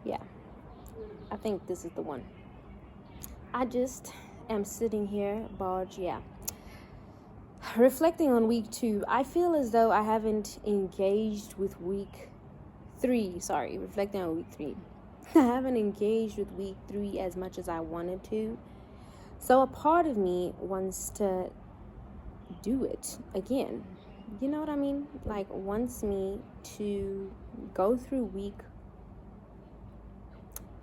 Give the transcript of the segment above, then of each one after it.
Yeah, I think this is the one. I just am sitting here, but yeah. Reflecting on week 2, I feel as though I haven't engaged with week 3. Sorry, reflecting on week 3. I haven't engaged with week 3 as much as I wanted to. So a part of me wants to do it again. You know what I mean? Like, wants me to go through week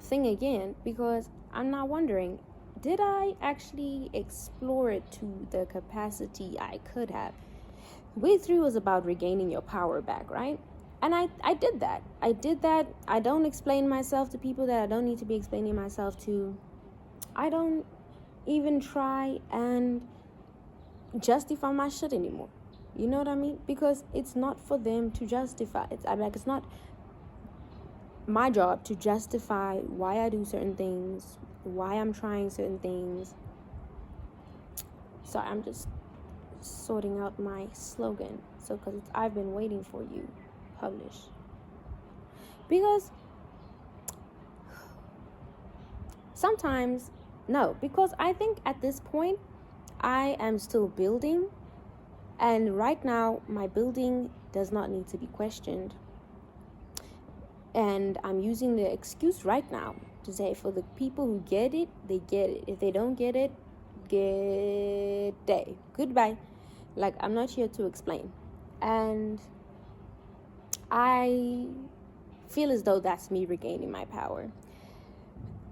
thing again, because I'm not wondering, did I actually explore it to the capacity I could have? Week 3 was about regaining your power back, right? And I did that. I don't explain myself to people that I don't need to be explaining myself to. I don't even try and justify my shit anymore. You know what I mean? Because it's not for them to justify. It's not my job to justify why I do certain things, why I'm trying certain things. So I'm just sorting out my slogan. So, because I've been waiting for you, publish. Because sometimes, no, because I think at this point, I am still building. And right now, my building does not need to be questioned. And I'm using the excuse right now to say, for the people who get it, they get it. If they don't get it, good day. Goodbye. Like, I'm not here to explain. And I feel as though that's me regaining my power.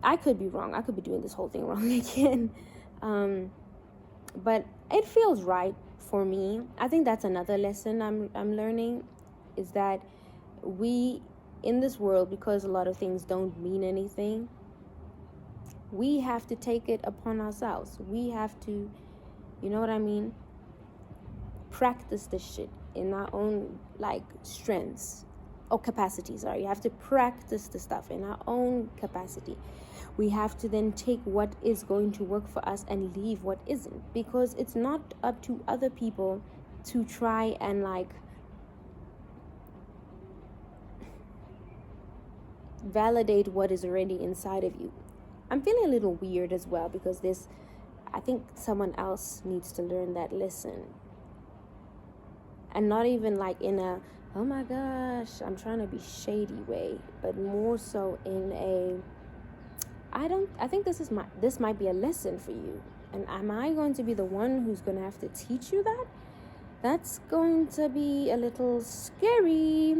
I could be wrong. I could be doing this whole thing wrong again. But it feels right for me. I think that's another lesson I'm learning, is that we, in this world, because a lot of things don't mean anything, we have to take it upon ourselves. We have to, you know what I mean, practice this shit in our own, like, strengths or capacity. Sorry, you have to practice the stuff in our own capacity. We have to then take what is going to work for us and leave what isn't, because it's not up to other people to try and, like, validate what is already inside of you. I'm feeling a little weird as well, because I think someone else needs to learn that lesson. And not even like in a, oh my gosh, I'm trying to be shady way, but more so in a, I think this might be a lesson for you. And am I going to be the one who's going to have to teach you that? That's going to be a little scary.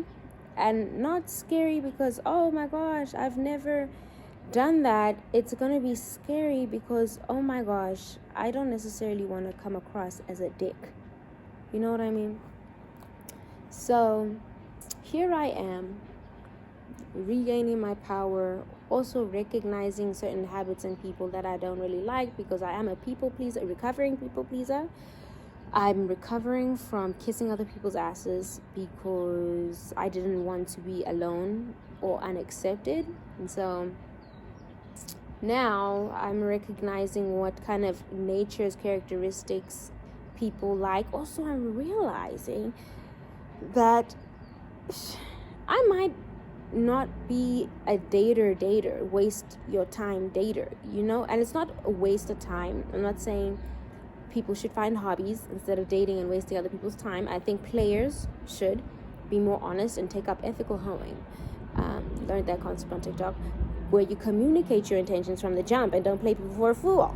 And not scary because, oh my gosh, I've never done that. It's going to be scary because, oh my gosh, I don't necessarily want to come across as a dick. You know what I mean? So here I am, regaining my power, also recognizing certain habits and people that I don't really like, because I am a people pleaser, a recovering people pleaser. I'm recovering from kissing other people's asses because I didn't want to be alone or unaccepted. And so now I'm recognizing what kind of nature's characteristics people like. Also, I'm realizing that I might not be a dater, waste your time dater, you know? And it's not a waste of time. I'm not saying people should find hobbies instead of dating and wasting other people's time. I think players should be more honest and take up ethical hoeing. Learned that concept on TikTok, where you communicate your intentions from the jump and don't play people for a fool.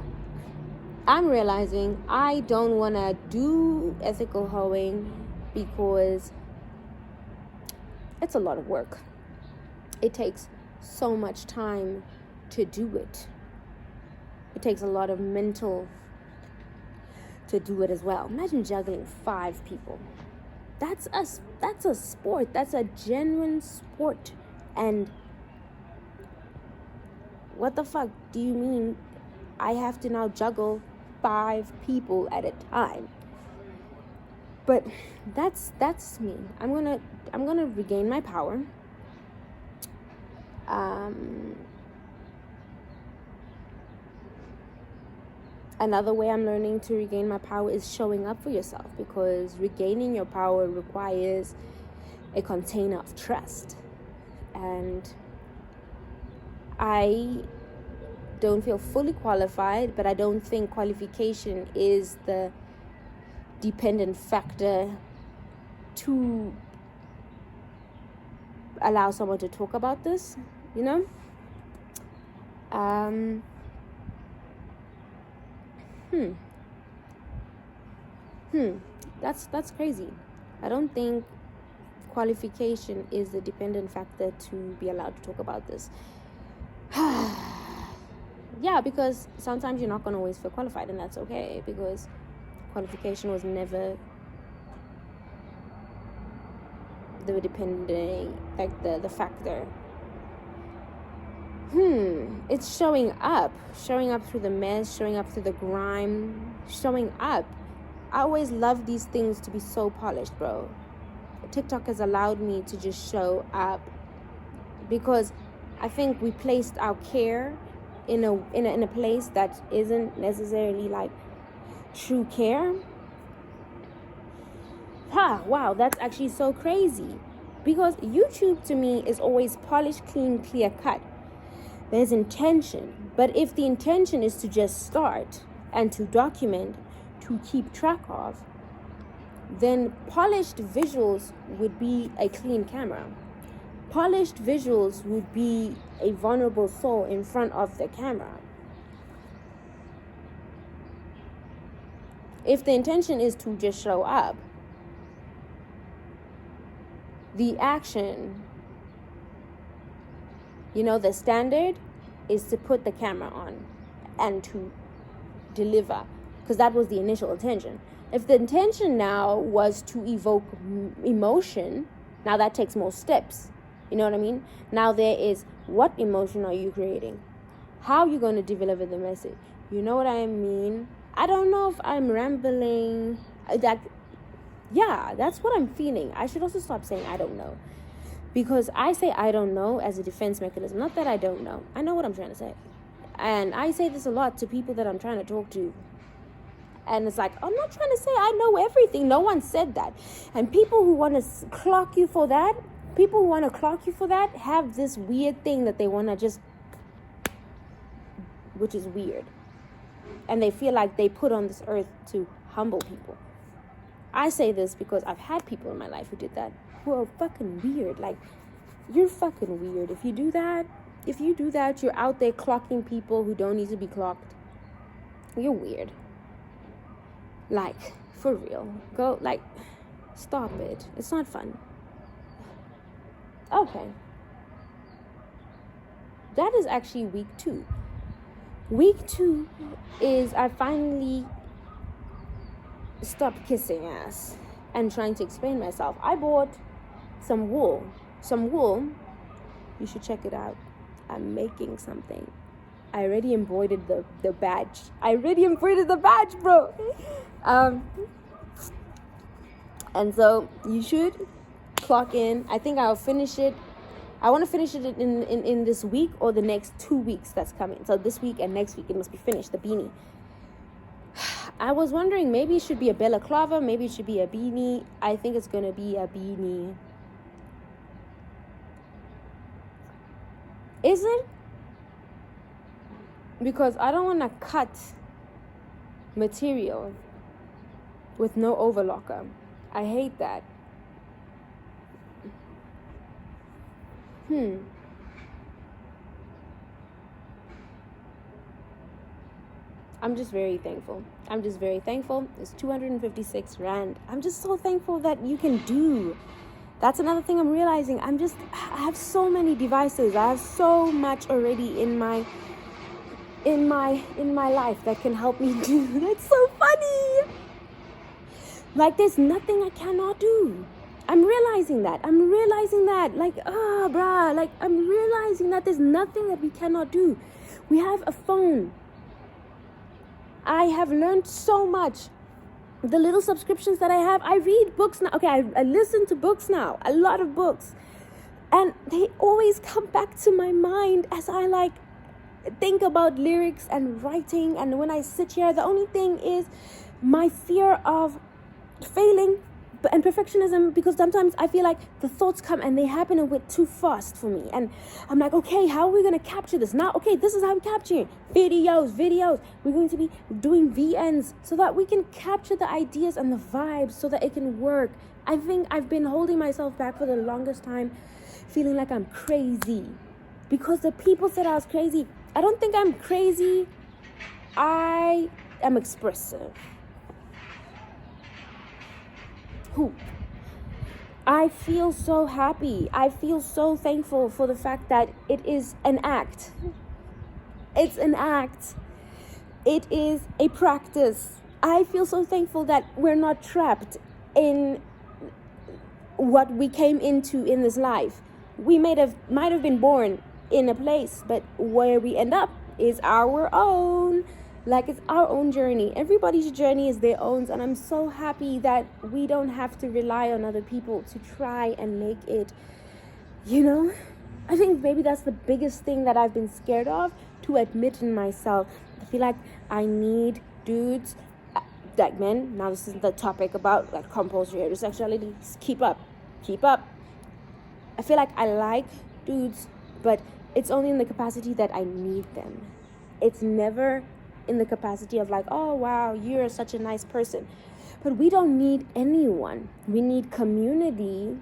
I'm realizing I don't want to do ethical hoeing because it's a lot of work. It takes so much time to do it. It takes a lot of mental to do it as well. Imagine juggling 5 people. That's a sport. That's a genuine sport. And what the fuck do you mean I have to now juggle 5 people at a time? But that's me. I'm gonna regain my power. Another way I'm learning to regain my power is showing up for yourself, because regaining your power requires a container of trust. And I don't feel fully qualified, but I don't think qualification is the dependent factor to allow someone to talk about this, you know? That's crazy. I don't think qualification is the dependent factor to be allowed to talk about this. Yeah, because sometimes you're not going to always feel qualified, and that's okay, because qualification was never the depending, like the factor. It's showing up through the mess, showing up through the grime, showing up. I always love these things to be so polished, bro. TikTok has allowed me to just show up, because I think we placed our care in a place that isn't necessarily like true care. Wow, that's actually so crazy, because YouTube to me is always polished, clean, clear cut. There's intention, but if the intention is to just start and to document, to keep track of, then polished visuals would be a clean camera. Polished visuals would be a vulnerable soul in front of the camera. If the intention is to just show up, the action, the standard is to put the camera on and to deliver, because that was the initial intention. If the intention now was to evoke emotion, now that takes more steps. You know what I mean? Now there is, what emotion are you creating? How are you going to deliver the message? You know what I mean? I don't know if I'm rambling. Yeah, that's what I'm feeling. I should also stop saying I don't know, because I say I don't know as a defense mechanism. Not that I don't know. I know what I'm trying to say. And I say this a lot to people that I'm trying to talk to. And it's like, I'm not trying to say I know everything. No one said that. And people who want to clock you for that, have this weird thing that they want to just, which is weird. And they feel like they put on this earth to humble people. I say this because I've had people in my life who did that, who are fucking weird. Like, you're fucking weird. If you do that, you're out there clocking people who don't need to be clocked. You're weird. Like, for real. Go, like, stop it. It's not fun. Okay. That is actually week 2. Week 2 is I finally stopped kissing ass and trying to explain myself. I bought some wool. You should check it out. I'm making something. I already embroidered the badge. Bro. And so you should clock in. I think I'll finish it. I want to finish it in this week or the next 2 weeks that's coming. So this week and next week it must be finished, the beanie. I was wondering, maybe it should be a balaclava, maybe it should be a beanie. I think it's going to be a beanie. Is it? Because I don't want to cut material with no overlocker. I hate that. I'm just very thankful. It's 256 Rand. I'm just so thankful that you can do. That's another thing I'm realizing. I have so many devices. I have so much already in my life that can help me do. That's so funny. Like, there's nothing I cannot do. I'm realizing that. Like, like, I'm realizing that there's nothing that we cannot do. We have a phone. I have learned so much. The little subscriptions that I have, I read books now. Okay, I listen to books now, a lot of books. And they always come back to my mind as I like think about lyrics and writing. And when I sit here, the only thing is my fear of failing, and perfectionism, because sometimes I feel like the thoughts come and they happen a bit too fast for me, and I'm like, okay, how are we going to capture this now? Okay, this is how we capture it. Videos. We're going to be doing VNs so that we can capture the ideas and the vibes so that it can work. I think I've been holding myself back for the longest time, feeling like I'm crazy because the people said I was crazy. I don't think I'm crazy. I am expressive. I feel so happy. I feel so thankful for the fact that it is an act. It's an act. It is a practice. I feel so thankful that we're not trapped in what we came into in this life. We might have been born in a place, but where we end up is our own. Like, it's our own journey. Everybody's journey is their own, and I'm so happy that we don't have to rely on other people to try and make it, I think maybe that's the biggest thing that I've been scared of, to admit in myself. I feel like I need dudes, like men. Now this is the topic about like compulsory heterosexuality. Keep up. I feel like I like dudes, but it's only in the capacity that I need them. It's never in the capacity of like, oh wow, you're such a nice person. But we don't need anyone. We need community.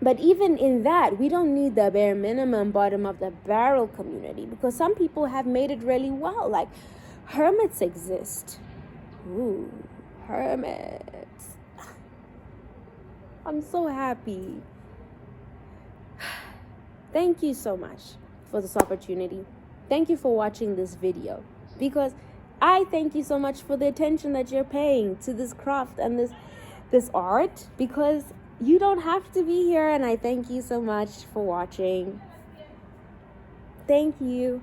But even in that, we don't need the bare minimum bottom of the barrel community, because some people have made it really well. Like, hermits exist. Ooh, hermits. I'm so happy. Thank you so much for this opportunity. Thank you for watching this video, because I thank you so much for the attention that you're paying to this craft and this art, because you don't have to be here, and I thank you so much for watching. Thank you.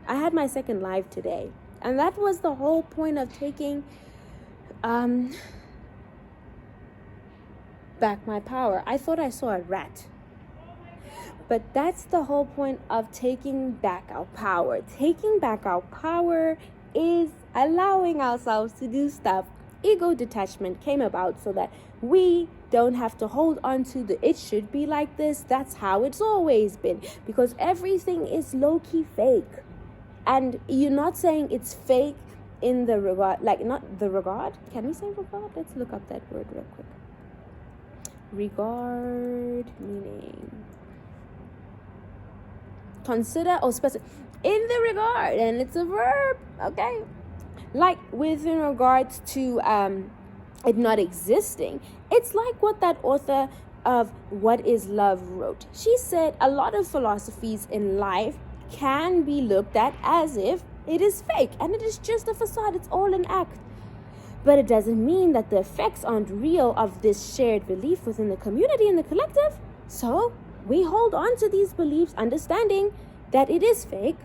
I had my second live today, and that was the whole point of taking back my power. I thought I saw a rat. But that's the whole point of taking back our power. Taking back our power is allowing ourselves to do stuff. Ego detachment came about so that we don't have to hold on to the it should be like this. That's how it's always been. Because everything is low-key fake. And you're not saying it's fake in the regard, like not the regard. Can we say regard? Let's look up that word real quick. Regard meaning consider or specify in the regard, and it's a verb, okay? Like with in regards to it not existing, it's like what that author of What is Love wrote. She said a lot of philosophies in life can be looked at as if it is fake and it is just a facade. It's all an act. But it doesn't mean that the effects aren't real of this shared belief within the community and the collective. So we hold on to these beliefs, understanding that it is fake,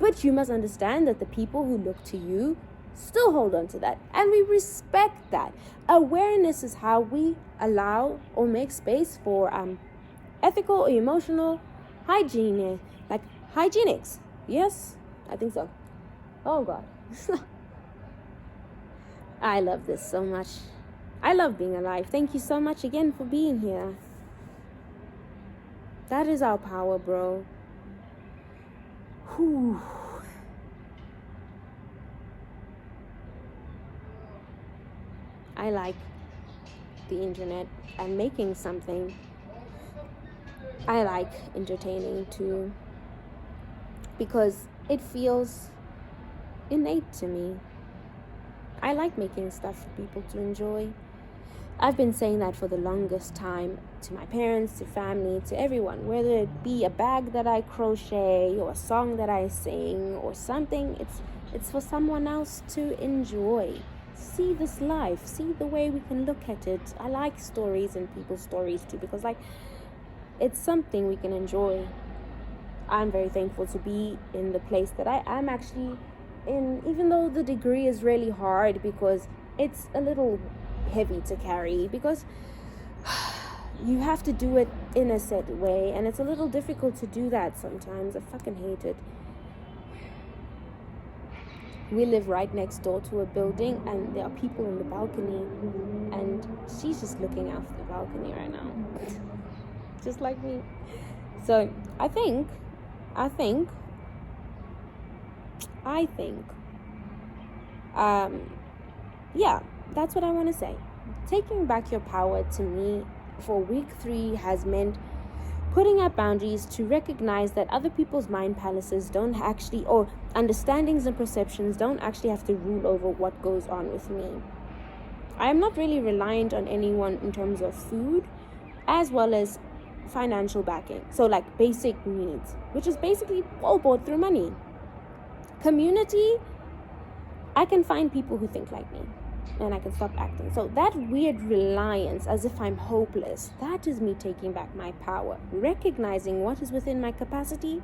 but you must understand that the people who look to you still hold on to that, and we respect that. Awareness is how we allow or make space for ethical or emotional hygiene, like hygienics. Yes, I think so. Oh God. I love this so much. I love being alive. Thank you so much again for being here. That is our power, bro. Whew. I like the internet and making something. I like entertaining too, because it feels innate to me. I like making stuff for people to enjoy. I've been saying that for the longest time to my parents, to family, to everyone, whether it be a bag that I crochet or a song that I sing or something, it's for someone else to enjoy. See this life, see the way we can look at it. I like stories and people's stories too, because like it's something we can enjoy. I'm very thankful to be in the place that I am actually in, even though the degree is really hard because it's a little heavy to carry, because you have to do it in a set way, and it's a little difficult to do that sometimes. I fucking hate it. We live right next door to a building, and there are people in the balcony, and she's just looking out the balcony right now, just like me. So I think, yeah, that's what I want to say. Taking back your power, to me, for week 3 has meant putting up boundaries to recognize that other people's mind palaces don't actually, or understandings and perceptions don't actually have to rule over what goes on with me. I am not really reliant on anyone in terms of food as well as financial backing. So like basic needs, which is basically all bought through money. Community, I can find people who think like me, and I can stop acting. So that weird reliance, as if I'm hopeless, that is me taking back my power, recognizing what is within my capacity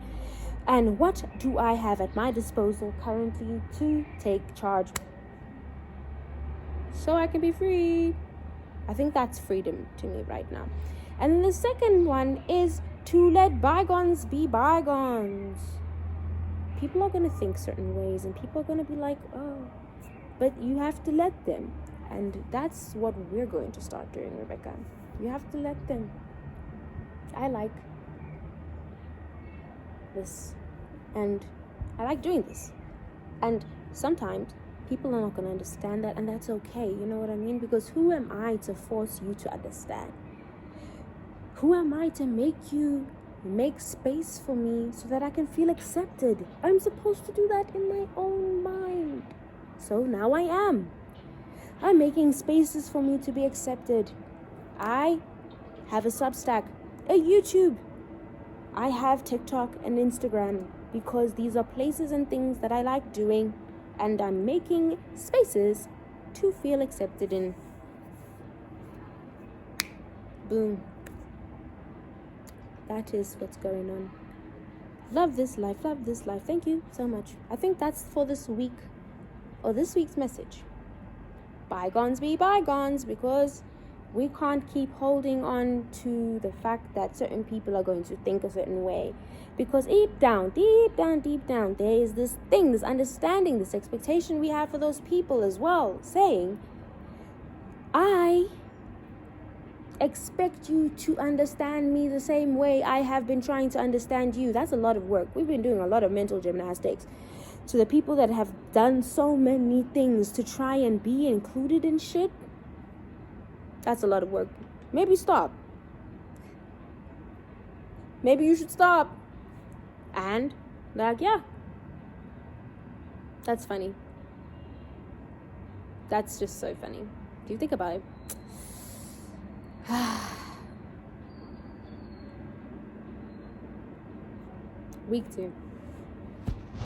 and what do I have at my disposal currently to take charge so I can be free. I think that's freedom to me right now. And then the second one is to let bygones be bygones. People are going to think certain ways, and people are going to be like, oh, but you have to let them. And that's what we're going to start doing, Rebecca. You have to let them. I like this, and I like doing this. And sometimes people are not going to understand that, and that's okay. You know what I mean? Because who am I to force you to understand? Who am I to make you make space for me so that I can feel accepted? I'm supposed to do that in my own mind. So now I am. I'm making spaces for me to be accepted. I have a Substack, a YouTube. I have TikTok and Instagram because these are places and things that I like doing, and I'm making spaces to feel accepted in. Boom. That is what's going on. Love this life. Love this life. Thank you so much. I think that's for this week, or this week's message. Bygones be bygones, because we can't keep holding on to the fact that certain people are going to think a certain way. Because deep down, there is this thing, this understanding, this expectation we have for those people as well, saying, I expect you to understand me the same way I have been trying to understand you. That's a lot of work. We've been doing a lot of mental gymnastics. To the people that have done so many things to try and be included in shit, that's a lot of work. Maybe stop. Maybe you should stop. And like, yeah, that's funny. That's just so funny. Do you think about it? Week 2.